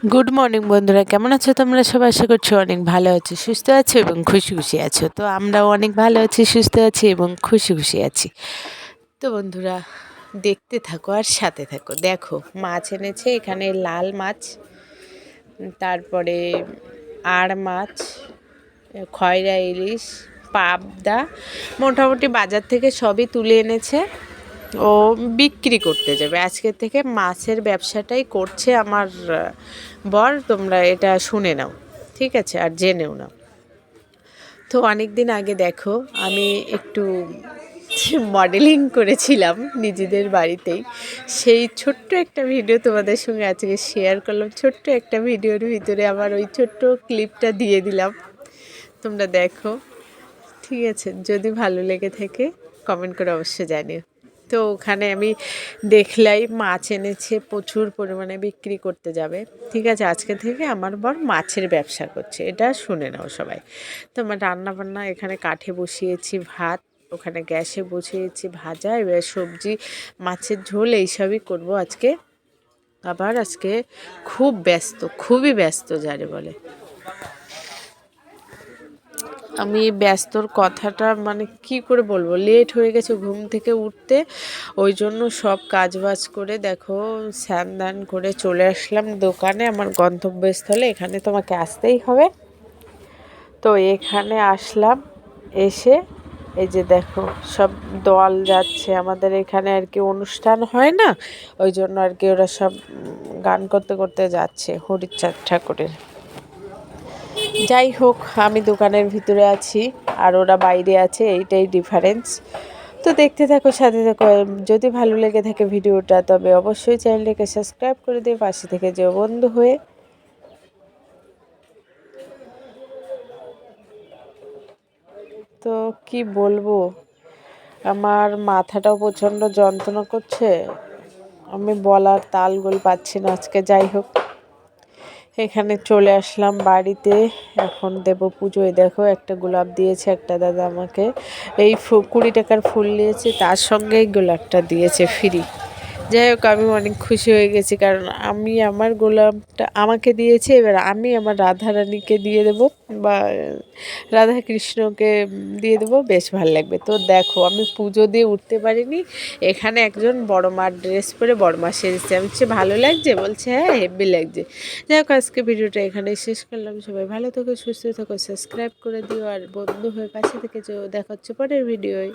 Good morning বন্ধুরা, কেমন আছো তোমরা সবাই? আশা করছি অনেক ভালো আছো, সুস্থ আছো এবং খুশি খুশি আছো। তো আমরাও অনেক ভালো আছি, সুস্থ আছি এবং খুশি খুশি আছি। তো বন্ধুরা, দেখতে থাকো আর সাথে থাকো। দেখো, মাছ এনেছে এখানে, লাল মাছ, তারপরে আড় মাছ, খয়রা ইলিশ, পাবদা, মোটামুটি বাজার থেকে সবই তুলে এনেছে। ও বিক্রি করতে যাবে আজকের থেকে। মাছের ব্যবসাটাই করছে আমার বর। তোমরা এটা শুনে নাও, ঠিক আছে, আর জেনেও নাও। তো অনেক দিন আগে দেখো, আমি একটু মডেলিং করেছিলাম নিজেদের বাড়িতেই। সেই ছোট্ট একটা ভিডিও তোমাদের সঙ্গে আজকে শেয়ার করলাম। ছোট্ট একটা ভিডিওর ভিতরে আমার ওই ছোট্ট ক্লিপটা দিয়ে দিলাম, তোমরা দেখো, ঠিক আছে? যদি ভালো লেগে থাকে কমেন্ট করে অবশ্যই জানিও। তো ওখানে আমি দেখলাই মাছ এনেছে, প্রচুর পরিমাণে বিক্রি করতে যাবে, ঠিক আছে? আজকে থেকে আমার বর মাছের ব্যবসা করছে, এটা শুনে নাও সবাই। তো আমার রান্নাবান্না এখানে কাঠে বসিয়েছি, ভাত ওখানে গ্যাসে বসিয়েছি, ভাজা, এবার সবজি, মাছের ঝোল এইসবই করবো আজকে। আবার আজকে খুব ব্যস্ত, খুবই ব্যস্ত যারে বলে। আমি ব্যস্তর কথাটা মানে কি করে বলবো, লেট হয়ে গেছে ঘুম থেকে উঠতে, ওই জন্য সব কাজবাজ করে দেখো স্নান দান করে চলে আসলাম দোকানে, আমার গন্তব্যস্থলে। এখানে তোমাকে আসতেই হবে। তো এখানে আসলাম, এসে এই যে দেখো সব দল যাচ্ছে আমাদের এখানে আর কি, অনুষ্ঠান হয় না, ওই জন্য আর কি ওরা সব গান করতে করতে যাচ্ছে হরিচাঁদ ঠাকুরের। যাই হোক, আমি দোকানের ভিতরে আছি আর ওরা বাইরে আছে, এইটাই ডিফারেন্স। তো দেখতে থাকো, সাথে থাকো। যদি ভালো লেগে থাকে ভিডিওটা, তবে অবশ্যই চ্যানেলটাকে সাবস্ক্রাইব করে দিয়ে পাশে থেকে যেও বন্ধু হয়ে। তো কি বলবো, আমার মাথাটাও প্রচণ্ড যন্ত্রণা করছে, আমি বলার তালগোল পাচ্ছি না আজকে। যাই হোক, এখানে চলে আসলাম বাড়িতে, এখন দেব পুজোয়। দেখো একটা গোলাপ দিয়েছে একটা দাদা আমাকে, এই 20 টাকার ফুল নিয়েছে, তার সঙ্গে এই গোলাপটা দিয়েছে ফ্রি। যাই হোক, আমি অনেক খুশি হয়ে গেছি, কারণ আমি আমার গোলাপটা আমাকে দিয়েছে, এবার আমি আমার রাধারানীকে দিয়ে দেবো বা রাধা কৃষ্ণকে দিয়ে দেবো, বেশ ভালো লাগবে। তো দেখো, আমি পুজো দিয়ে উঠতে পারিনি, এখানে একজন বড় মার ড্রেস পরে বড় মা সেজেছে। আমি হচ্ছে ভালো লাগছে, বলছে হ্যাঁ হেব্বি লাগছে। যাই হোক, আজকে ভিডিওটা এখানেই শেষ করলাম। সবাই ভালো থাকো, সুস্থ থাকো, সাবস্ক্রাইব করে দিও আর বন্ধু হয়ে পাশে থেকে দেখা হচ্ছে পরের ভিডিওয়।